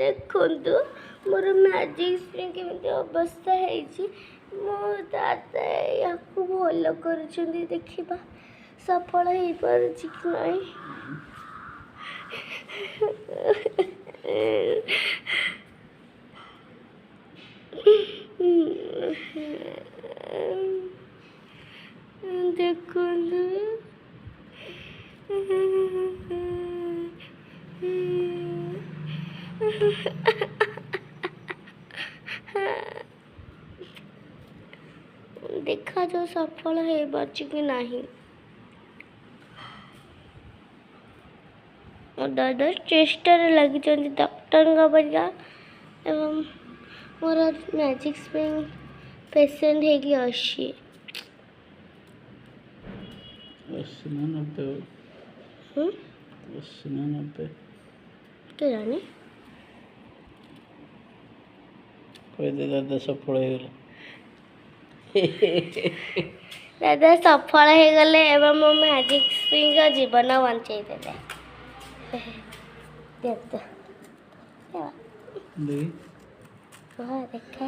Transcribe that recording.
देखନ୍ତୁ मोर magic spring केମିତି अवस्था ହେଇଛି ମୋ ଦାଦା ୟାକୁ ଭଲ କରୁଛନ୍ତି ଦେଖିବା ସଫଳ ହେଇପାରୁଛି କି ନାହିଁ ଦେଖନ୍ତୁ ଦେଖାଯାଉ ସଫଳ ହେଇପାରୁଛି କି ନାହିଁ ମୋ ଦାଦା ଚେଷ୍ଟାରେ ଲାଗିଛନ୍ତି ଡକ୍ଟରଙ୍କ ପରିକା ଏବଂ मोर मैजिक स्प्रिंग पेशेंट ହେଇକି ଅଛି 80-90 80-90 के जाने कोई दादा सफल हो गले दादा सफल हो गले एवं मो मैजिक स्प्रिंग का जीवन बंचई देले देख तो देख हाँ देखा